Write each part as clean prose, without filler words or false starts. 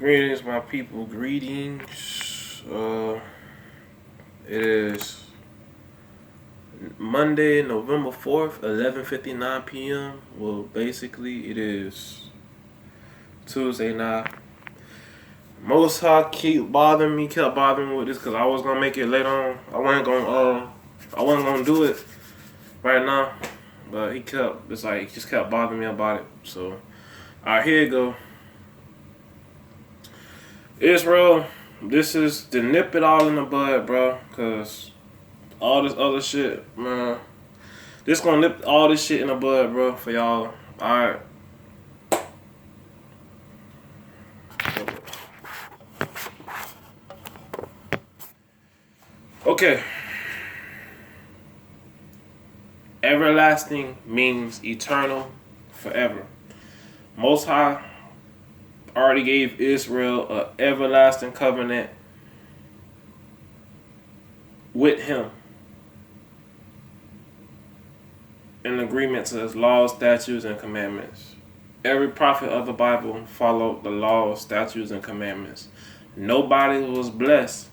Greetings, my people. Greetings. It is Monday, November 4th, 11:59 p.m. Well, basically, it is Tuesday night. Most High kept bothering me with this because I was gonna make it later on. I wasn't gonna do it right now, but he just kept bothering me about it. So, alright, here you go. Israel, this is to nip it all in the bud, bro. Cause all this other shit, man. This gonna nip all this shit in the bud, bro, for y'all. Alright. Okay. Everlasting means eternal, forever. Most High already gave Israel an everlasting covenant with him. In agreement to his laws, statutes, and commandments. Every prophet of the Bible followed the laws, statutes, and commandments. Nobody was blessed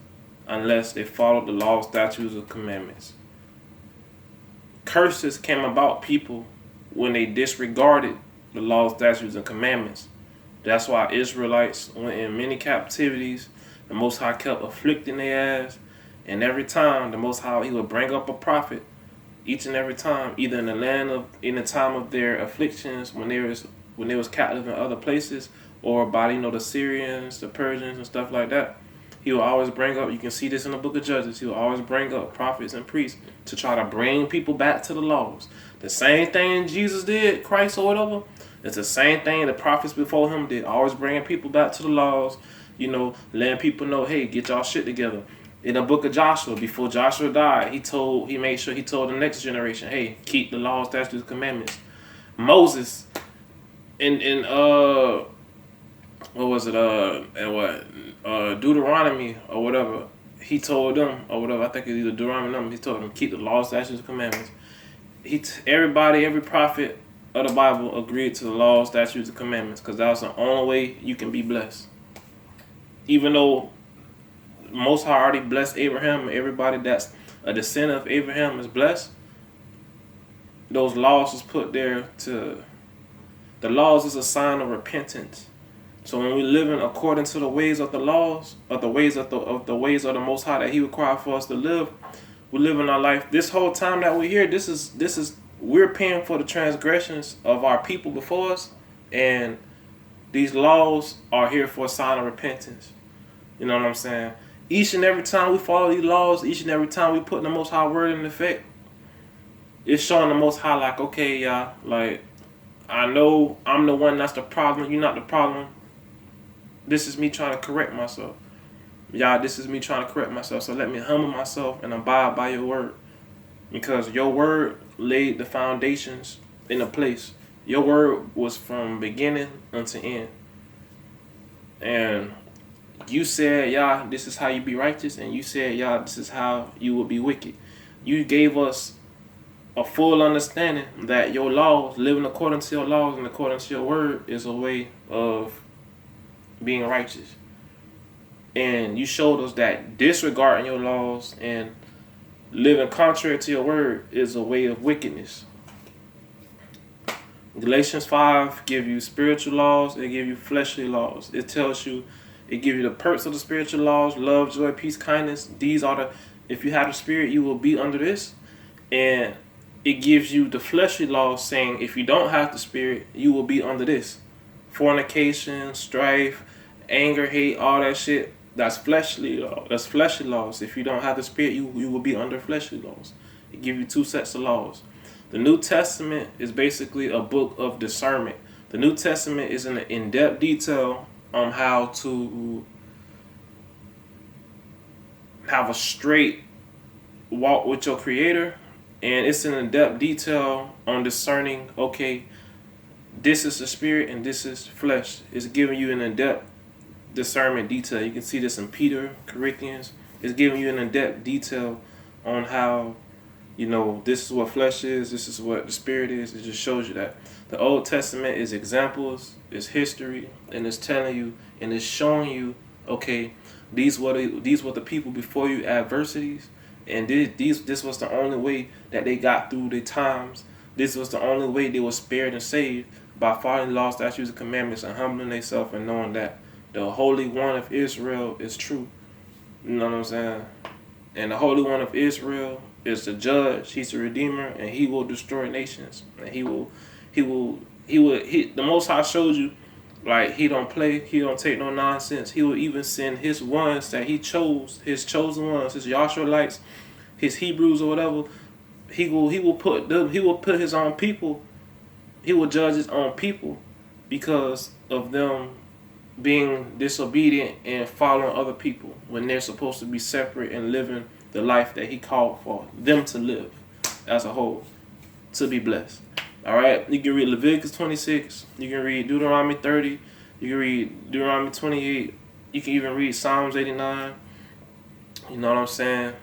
unless they followed the laws, statutes, and commandments. Curses came about people when they disregarded the laws, statutes, and commandments. That's why Israelites went in many captivities. The Most High kept afflicting their ass. And every time the Most High, he would bring up a prophet each and every time, either in the time of their afflictions when they was captive in other places, or by the Syrians, the Persians, and stuff like that. He will always bring up. You can see this in the Book of Judges. He will always bring up prophets and priests to try to bring people back to the laws. The same thing Jesus did, Christ or whatever. It's the same thing the prophets before him did. Always bringing people back to the laws. Letting people know, hey, get y'all shit together. In the book of Joshua, before Joshua died, he made sure he told the next generation, hey, keep the laws, statutes, commandments. Moses, in what was it, Deuteronomy or whatever, he told them, or whatever, I think it's either Deuteronomy, he told them, keep the laws, statutes, commandments. Every prophet of the Bible agreed to the laws, statutes, and commandments, because that's the only way you can be blessed. Even though Most High already blessed Abraham, and everybody that's a descendant of Abraham is blessed, those laws was put there the laws is a sign of repentance. So when we living according to the ways of the laws, of the ways of the Most High that He required for us to live, we live in our life. This whole time that we're here, this is we're paying for the transgressions of our people before us, and these laws are here for a sign of repentance. You know what I'm saying? Each and every time we follow these laws, each and every time we put the Most High word in effect, it's showing the Most High like, okay, y'all, like, I know I'm the one that's the problem. You're not the problem. This is me trying to correct myself. Y'all, this is me trying to correct myself. So let me humble myself and abide by your word. Because your word laid the foundations in a place. Your word was from beginning unto end. And you said, y'all, this is how you be righteous. And you said, y'all, this is how you will be wicked. You gave us a full understanding that your laws, living according to your laws and according to your word, is a way of being righteous. And you showed us that disregarding your laws and living contrary to your word is a way of wickedness. Galatians 5 give you spiritual laws, it give you fleshly laws. It tells you, it gives you the perks of the spiritual laws, love, joy, peace, kindness. These are if you have the spirit, you will be under this. And it gives you the fleshly laws saying, if you don't have the spirit, you will be under this. Fornication, strife, anger, hate, all that shit, that's fleshly law. That's fleshly laws. If you don't have the spirit, you will be under fleshly laws. It gives you two sets of laws. The New Testament is basically a book of discernment. The New Testament is in in-depth detail on how to have a straight walk with your Creator, and it's in in-depth detail on discerning, okay, this is the spirit and this is flesh. It's giving you an in-depth discernment detail. You can see this in Peter, Corinthians. It's giving you an in-depth detail on how This is what flesh is, this is what the spirit is. It just shows you that. The Old Testament is examples, it's history, and it's telling you and it's showing you, okay, these were the people before you, adversities, and this was the only way that they got through the times. This was the only way they were spared and saved, by following laws, statutes, and commandments, and humbling themselves and knowing that the Holy One of Israel is true. You know what I'm saying? And the Holy One of Israel is the judge. He's the Redeemer, and He will destroy nations. And the Most High showed you, like, He don't play. He don't take no nonsense. He will even send His ones that He chose, His chosen ones, His Yahshua, His Hebrews or whatever. He will put His own people. He will judge His own people because of them being disobedient and following other people when they're supposed to be separate and living the life that He called for them to live as a whole, to be blessed. All right, you can read Leviticus 26, you can read Deuteronomy 30, you can read Deuteronomy 28, you can even read Psalms 89. You know what I'm saying?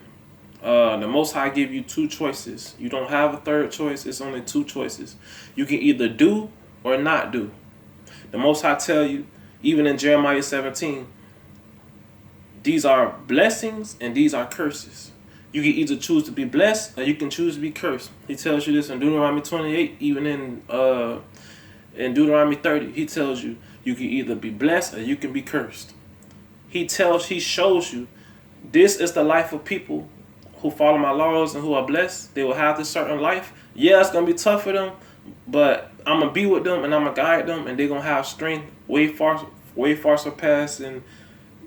The Most High give you two choices. You don't have a third choice. It's only two choices. You can either do or not do. The Most High tell you, even in Jeremiah 17, these are blessings and these are curses. You can either choose to be blessed or you can choose to be cursed. He tells you this in Deuteronomy 28, even in Deuteronomy 30. He tells you can either be blessed or you can be cursed. He shows you this is the life of people who follow my laws and who are blessed. They will have this certain life. Yeah, it's going to be tough for them, but I'm going to be with them and I'm going to guide them, and they're going to have strength way far surpassing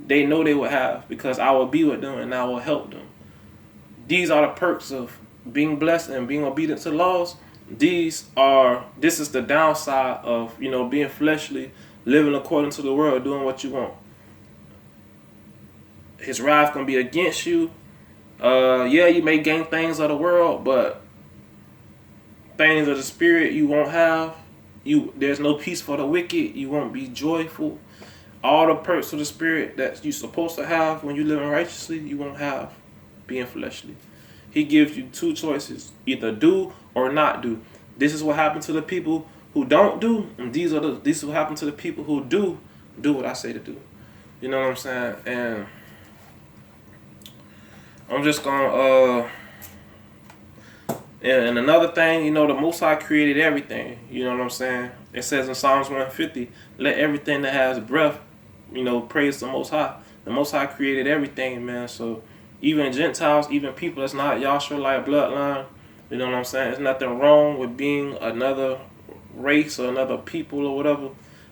they know they will have, because I will be with them and I will help them. These are the perks of being blessed and being obedient to the laws. This is the downside of, being fleshly, living according to the world, doing what you want. His wrath going to be against you. You may gain things of the world, but things of the spirit you won't have. There's no peace for the wicked. You won't be joyful. All the perks of the spirit that you're supposed to have when you're living righteously, you won't have being fleshly. He gives you two choices: either do or not do. This is what happened to the people who don't do, and this is what happened to the people who do what I say to do. You know what I'm saying? And I'm just gonna and another thing, the Most High created everything. You know what I'm saying? It says in Psalms 150, let everything that has breath, praise the Most High. The Most High created everything, man. So even Gentiles, even people that's not Yahshua bloodline, you know what I'm saying? There's nothing wrong with being another race or another people or whatever,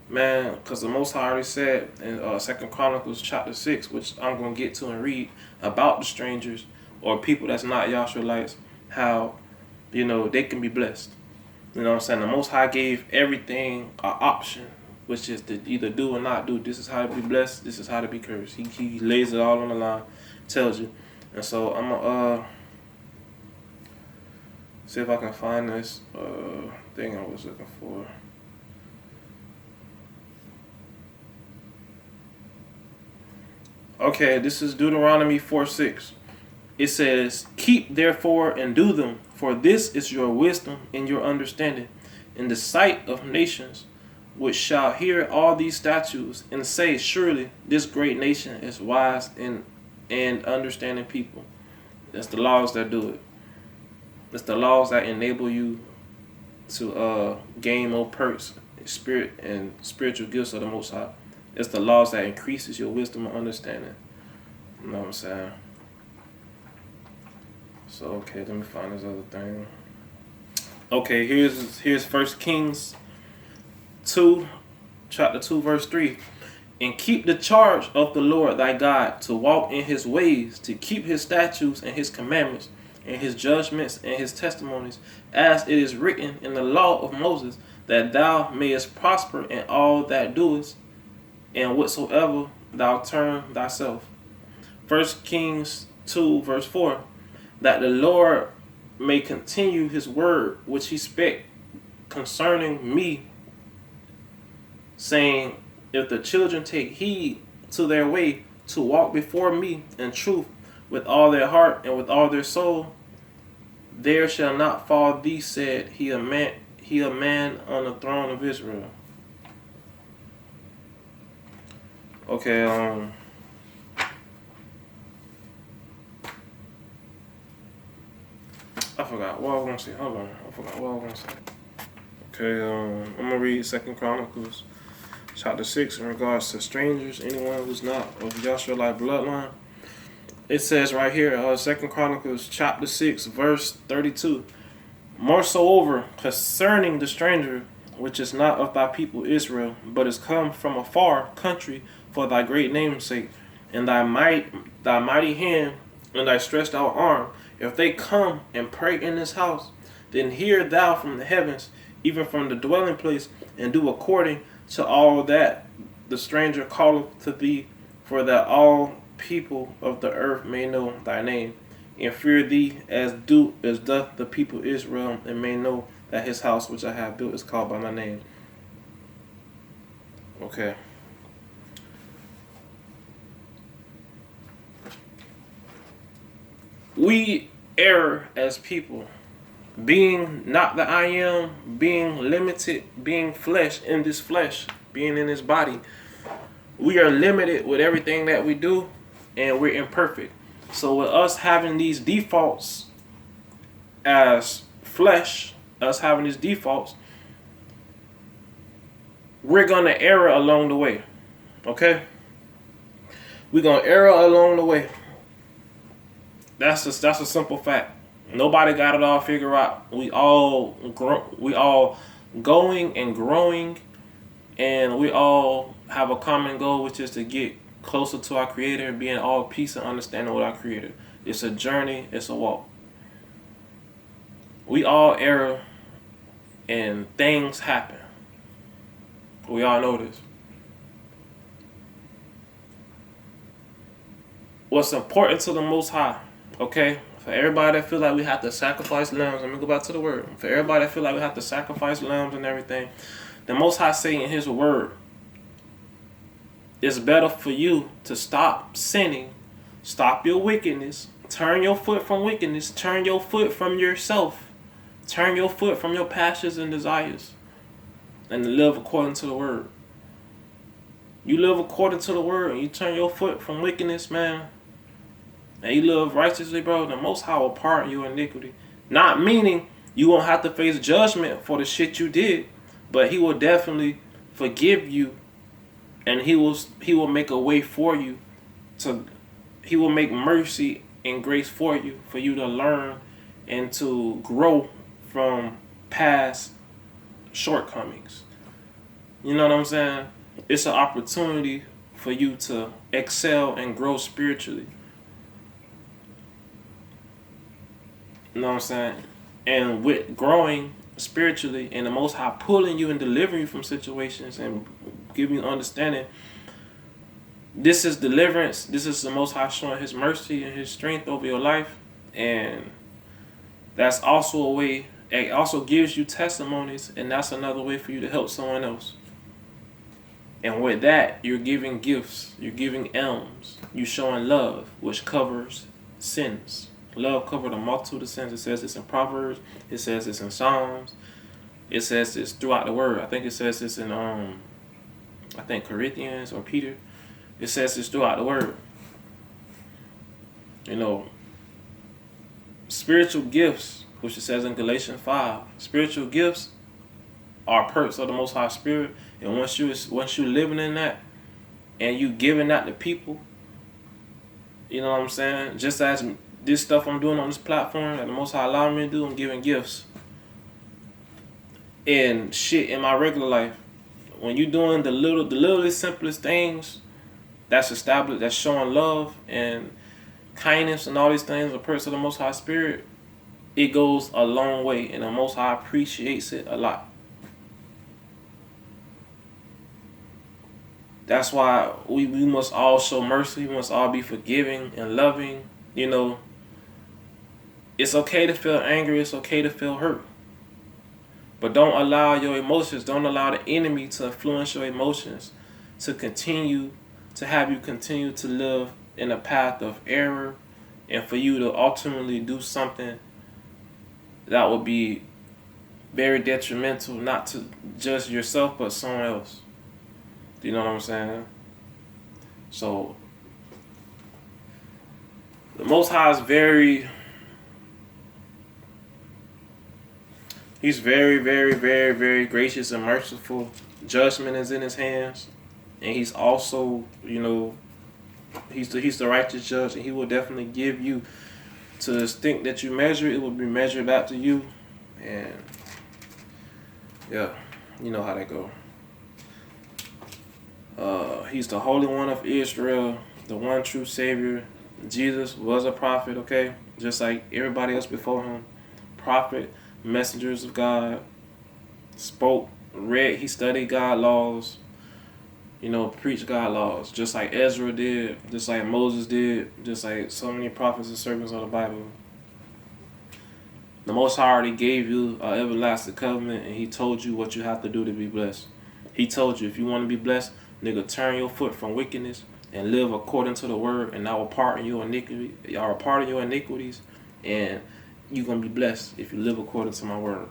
man, because the Most High already said in 2 Chronicles chapter 6, which I'm going to get to and read, about the strangers or people that's not Yahshualites, how, they can be blessed. You know what I'm saying? The Most High gave everything an option, which is to either do or not do. This is how to be blessed. This is how to be cursed. He lays it all on the line, tells you. And so I'm going to see if I can find this thing I was looking for. Okay, this is Deuteronomy 4:6. It says, keep therefore and do them, for this is your wisdom and your understanding in the sight of nations, which shall hear all these statutes and say, surely this great nation is wise and understanding people. That's the laws that do it. It's the laws that enable you to gain more perks, spirit and spiritual gifts of the Most High. It's the laws that increases your wisdom and understanding. You know what I'm saying? So, okay, let me find this other thing. Okay, here's 1 Kings 2, chapter 2, verse 3. And keep the charge of the Lord thy God, to walk in his ways, to keep his statutes and his commandments, and his judgments and his testimonies, as it is written in the law of Moses, that thou mayest prosper in all that doest, and whatsoever thou turn thyself. 1 Kings 2, verse 4. That the Lord may continue his word, which he spake concerning me, saying, if the children take heed to their way, to walk before me in truth with all their heart and with all their soul, there shall not fall thee, said he, a man on the throne of Israel. Okay, I forgot what I was gonna say. Hold on, I forgot what I was gonna say. Okay, I'm gonna read 2 Chronicles chapter 6 in regards to strangers, anyone who's not of Yahshua bloodline. It says right here, 2 Chronicles chapter 6, verse 32. Moreover, concerning the stranger, which is not of thy people Israel, but is come from a far country for thy great name's sake, and thy mighty hand, and thy stretched out arm, if they come and pray in this house, then hear thou from the heavens, even from the dwelling place, and do according to all that the stranger calleth to thee, for that all people of the earth may know thy name, and fear thee as doth the people Israel, and may know that his house which I have built is called by my name. Okay. We err as people, being not the I am, being limited, being flesh in this flesh, being in this body. We are limited with everything that we do, and we're imperfect. So with us having these defaults as flesh, us having these defaults, we're going to err along the way. Okay? We're going to err along the way. That's a simple fact. Nobody got it all figured out. We all going and growing, and we all have a common goal, which is to get closer to our Creator and being all peace and understanding with our Creator. It's a journey. It's a walk. We all err, and things happen. We all know this. What's important to the Most High, okay? For everybody that feel like we have to sacrifice lambs, let me go back to the word. For everybody that feel like we have to sacrifice lambs and everything, the Most High say in His word, it's better for you to stop sinning, stop your wickedness, turn your foot from wickedness, turn your foot from yourself, turn your foot from your passions and desires, and live according to the word. You live according to the word, and you turn your foot from wickedness, man, and you live righteously, bro, the Most High will pardon your iniquity. Not meaning you won't have to face judgment for the shit you did, but He will definitely forgive you, and He will make a way for you. He will make mercy and grace for you to learn and to grow from past shortcomings. You know what I'm saying? It's an opportunity for you to excel and grow spiritually. You know what I'm saying? And with growing spiritually and the Most High pulling you and delivering you from situations and giving you understanding, this is deliverance. This is the Most High showing His mercy and His strength over your life. And that's also a way, it also gives you testimonies, and that's another way for you to help someone else. And with that, you're giving gifts, you're giving alms, you're showing love, which covers sins. Love covers a multitude of sins. It says this in Proverbs. It says this in Psalms. It says this throughout the Word. I think it says this in Corinthians or Peter. It says this throughout the Word. You know, spiritual gifts, which it says in Galatians 5. Spiritual gifts are perks of the Most High Spirit, and once you living in that, and you giving that to people, you know what I'm saying? Just as this stuff I'm doing on this platform that the Most High allowed me to do, I'm giving gifts and shit in my regular life. When you're doing the littlest, simplest things, that's established, that's showing love and kindness and all these things, the perks of the Most High Spirit, it goes a long way, and the Most High appreciates it a lot. That's why we must all show mercy. We must all be forgiving and loving. You know, it's okay to feel angry. It's okay to feel hurt. But don't allow your emotions, don't allow the enemy to influence your emotions to have you continue to live in a path of error, and for you to ultimately do something that would be very detrimental, not to just yourself, but someone else. Do you know what I'm saying? So, the Most High is He's very, very, very, very gracious and merciful. Judgment is in His hands, and He's also, He's the righteous judge, and He will definitely give you, to the extent that you measure, it will be measured back to you, and yeah, you know how that go. He's the Holy One of Israel, the one true Savior. Jesus was a prophet, okay? Just like everybody else before him. Prophet, messengers of God, spoke, read, he studied God laws, preached God laws, just like Ezra did, just like Moses did, just like so many prophets and servants of the Bible. The Most High already gave you an everlasting covenant, and He told you what you have to do to be blessed. He told you, if you want to be blessed, nigga, turn your foot from wickedness and live according to the word, and I will pardon your iniquity. I will pardon your iniquities, and you're gonna be blessed if you live according to my word.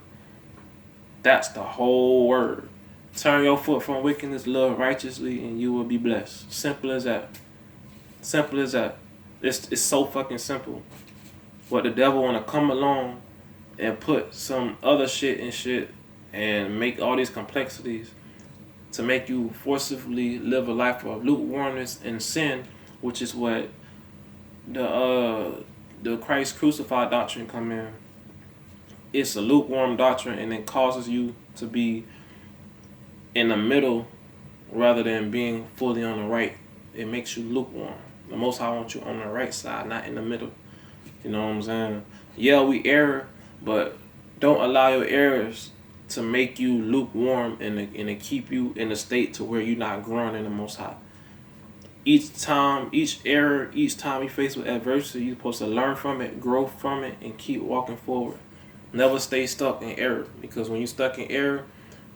That's the whole word. Turn your foot from wickedness, live righteously, and you will be blessed. Simple as that. Simple as that. It's so fucking simple. But the devil wanna come along and put some other shit in shit and make all these complexities to make you forcibly live a life of lukewarmness and sin, which is what the Christ crucified doctrine come in. It's a lukewarm doctrine, and it causes you to be in the middle rather than being fully on the right. It makes you lukewarm. The Most High wants you on the right side, not in the middle. You know what I'm saying? Yeah, we err, but don't allow your errors to make you lukewarm and to keep you in a state to where you're not growing in the Most High. Each time you face with adversity, you're supposed to learn from it, grow from it, and keep walking forward. Never stay stuck in error, because when you're stuck in error,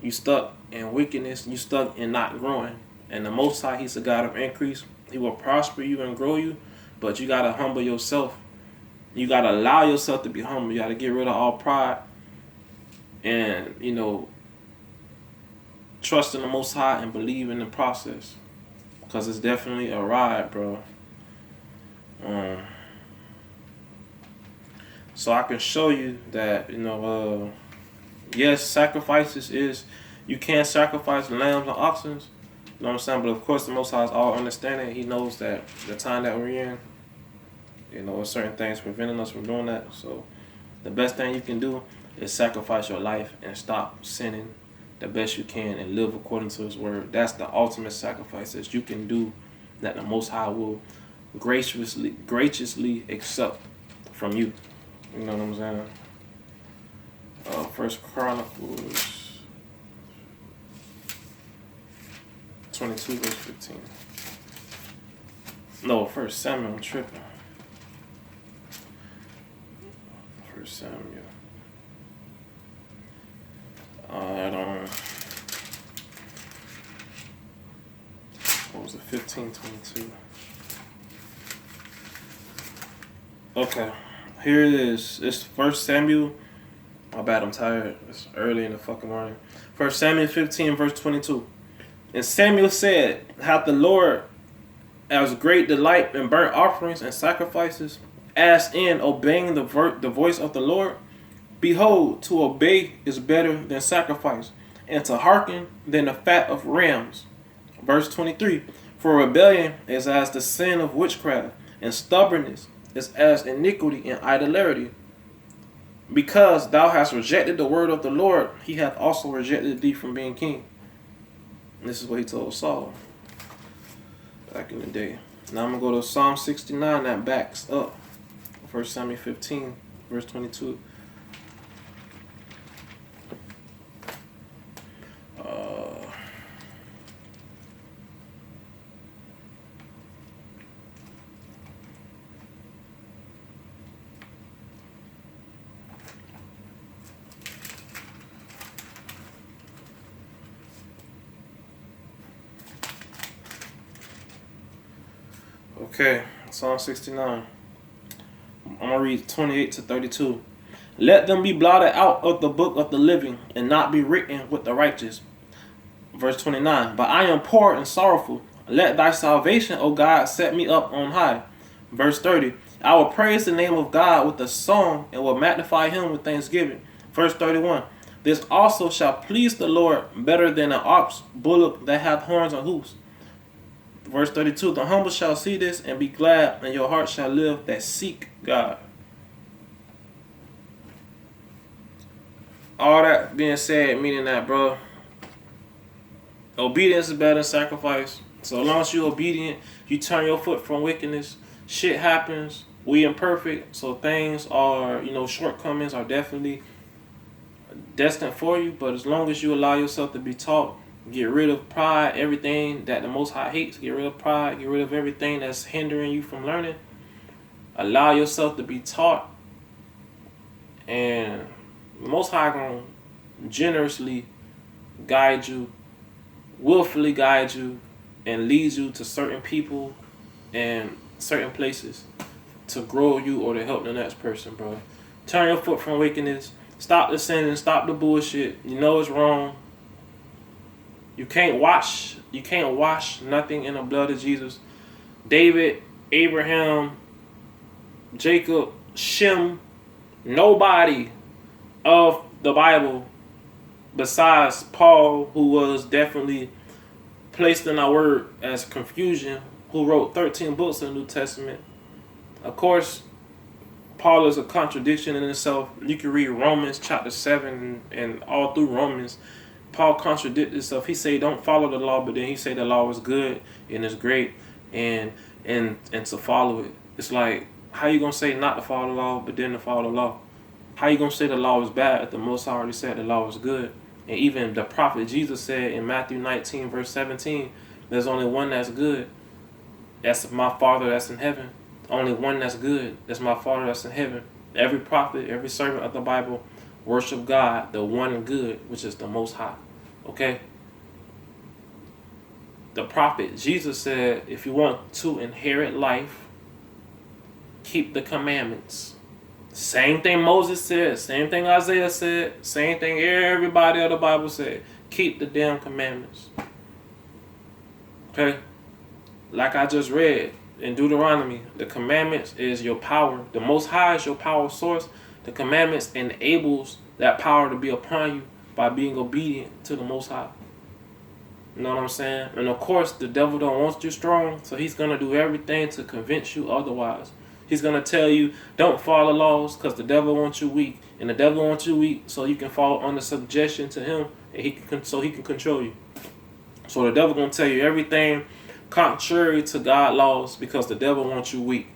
you stuck in wickedness, you stuck in not growing. And the Most High, He's a God of increase. He will prosper you and grow you, but you got to humble yourself. You got to allow yourself to be humble. You got to get rid of all pride and, trust in the Most High and believe in the process, because it's definitely a ride, bro. So I can show you that, yes, sacrifices is, you can't sacrifice lambs and oxen, you know what I'm saying? But of course, the Most High is all understanding. He knows that the time that we're in, certain things preventing us from doing that. So the best thing you can do is sacrifice your life and stop sinning the best you can and live according to His word. That's the ultimate sacrifice that you can do, that the Most High will graciously accept from you. You know what I'm saying? First Chronicles 22 verse 15. No, First Samuel, I'm tripping. First Samuel. What was it? 15:22. Okay, here it is. It's First Samuel. My bad, I'm tired. It's early in the fucking morning. First Samuel 15 verse 22. And Samuel said, "Hath the Lord as great delight in burnt offerings and sacrifices, as in obeying the voice of the Lord? Behold, to obey is better than sacrifice, and to hearken than the fat of rams." Verse 23. For rebellion is as the sin of witchcraft, and stubbornness is as iniquity and idolatry. Because thou hast rejected the word of the Lord, He hath also rejected thee from being king. And this is what He told Saul back in the day. Now I'm going to go to Psalm 69 that backs up 1 Samuel 15, verse 22. Okay, Psalm 69. I'm going to read 28 to 32. Let them be blotted out of the book of the living and not be written with the righteous. Verse 29. But I am poor and sorrowful. Let thy salvation, O God, set me up on high. Verse 30. I will praise the name of God with a song and will magnify him with thanksgiving. Verse 31. This also shall please the Lord better than an ox bullock that hath horns and hoofs. Verse 32. The humble shall see this and be glad, and your heart shall live that seek God. All that being said, meaning that, bro, obedience is better than sacrifice. So as long as you're obedient, you turn your foot from wickedness. Shit happens. We imperfect, so things are, shortcomings are definitely destined for you. But as long as you allow yourself to be taught, get rid of pride, everything that the Most High hates. Get rid of pride. Get rid of everything that's hindering you from learning. Allow yourself to be taught, and the Most High gonna generously guide you, willfully guide you, and lead you to certain people and certain places to grow you or to help the next person, bro. Turn your foot from wickedness. Stop the sinning. Stop the bullshit. You know it's wrong. You can't wash nothing in the blood of Jesus. David, Abraham, Jacob, Shem, nobody of the Bible besides Paul, who was definitely placed in our word as confusion, who wrote 13 books in the New Testament. Of course, Paul is a contradiction in itself. You can read Romans chapter 7 and all through Romans. Paul contradicts himself. He say don't follow the law, but then he say the law is good and it's great and to follow it. It's like, how you gonna say not to follow the law, but then to follow the law? How you gonna say the law is bad if the Most High already said the law is good? And even the prophet Jesus said in Matthew 19 verse 17, there's only one that's good. That's my Father that's in heaven. Only one that's good. That's my Father that's in heaven. Every prophet, every servant of the Bible worship God, the one good, which is the Most High. Okay? The prophet Jesus said, if you want to inherit life, keep the commandments. Same thing Moses said, same thing Isaiah said, same thing everybody of the Bible said. Keep the damn commandments. Okay? Like I just read in Deuteronomy, the commandments is your power. The Most High is your power source. The commandments enables that power to be upon you by being obedient to the Most High. You know what I'm saying? And of course, the devil don't want you strong, so he's going to do everything to convince you otherwise. He's going to tell you, don't follow laws because the devil wants you weak. And the devil wants you weak so you can fall under subjection to him and so he can control you. So the devil going to tell you everything contrary to God's laws because the devil wants you weak.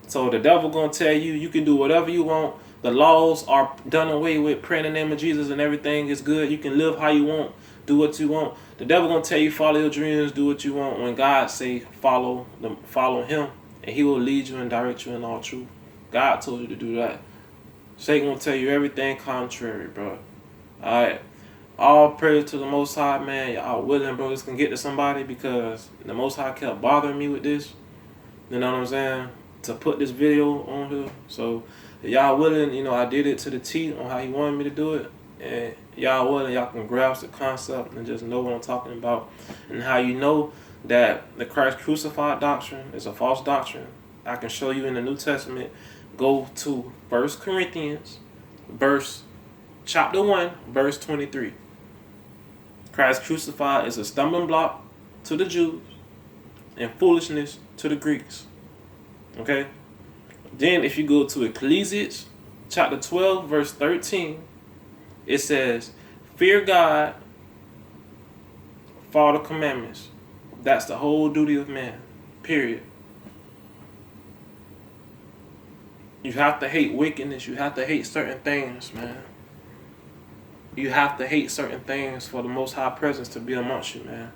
So the devil going to tell you, you can do whatever you want. The laws are done away with. Pray in the name of Jesus and everything is good. You can live how you want. Do what you want. The devil going to tell you, follow your dreams, do what you want. When God say follow him, and he will lead you and direct you in all truth. God told you to do that. Satan going to tell you everything contrary, bro. Alright. All praise to the Most High, man. Y'all willing, bro, this can get to somebody because the Most High kept bothering me with this. You know what I'm saying? To put this video on here. So, if y'all willing, I did it to the T on how he wanted me to do it. And y'all willing, y'all can grasp the concept and just know what I'm talking about. And how you know that the Christ crucified doctrine is a false doctrine. I can show you in the New Testament. Go to 1 Corinthians, chapter 1, verse 23. Christ crucified is a stumbling block to the Jews and foolishness to the Greeks. Okay? Then if you go to Ecclesiastes, chapter 12, verse 13, it says, fear God, follow the commandments. That's the whole duty of man. Period. You have to hate wickedness. You have to hate certain things, man. You have to hate certain things for the Most High presence to be amongst you, man.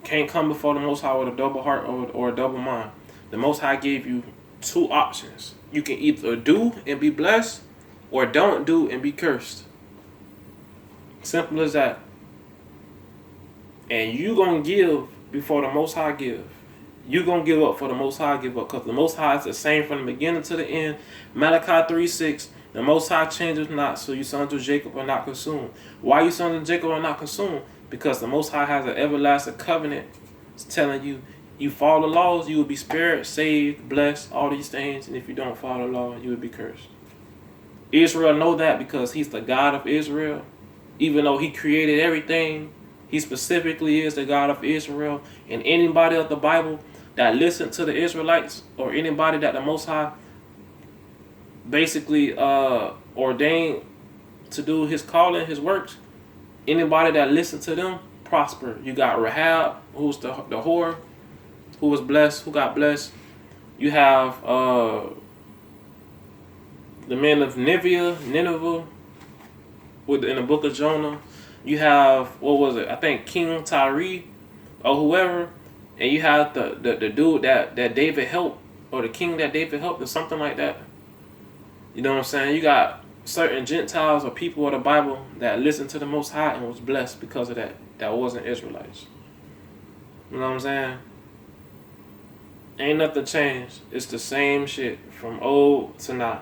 Can't come before the Most High with a double heart or a double mind. The Most High gave you two options. You can either do and be blessed or don't do and be cursed. Simple as that. And you gonna give before the Most High give. you're going to give up for the Most High give up, because the Most High is the same from the beginning to the end. Malachi 3:6, the Most High changes not, so you sons of Jacob are not consumed. Why you sons of Jacob are not consumed? Because the Most High has an everlasting covenant. It's telling you, you follow the laws, you will be spared, saved, blessed, all these things. And if you don't follow the law, you will be cursed. Israel know that because he's the God of Israel. Even though he created everything, he specifically is the God of Israel. And anybody of the Bible that listened to the Israelites, or anybody that the Most High basically ordained to do his calling, his works, anybody that listened to them prosper. You got Rahab, who's the whore, who was blessed, who got blessed. You have the men of Nineveh, in the book of Jonah. You have, what was it? I think King Tyre or whoever, and you have the dude that David helped, or the king that David helped, or something like that. You know what I'm saying? You got certain Gentiles or people of the Bible that listened to the Most High and was blessed because of that. That wasn't Israelites. You know what I'm saying? Ain't nothing changed. It's the same shit from old to now.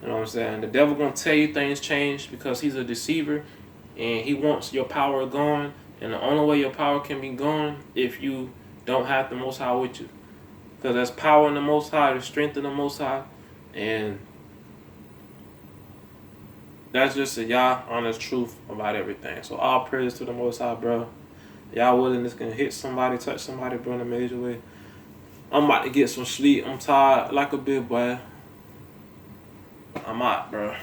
You know what I'm saying? The devil gonna tell you things change because he's a deceiver, and he wants your power gone. And the only way your power can be gone if you don't have the Most High with you, because there's power in the Most High, the strength in the Most High, and that's just the Yah honest truth about everything. So all praise to the Most High, bro. Y'all willingness can hit somebody, touch somebody, bro, in a major way. I'm about to get some sleep. I'm tired like a big boy. I'm out, bro.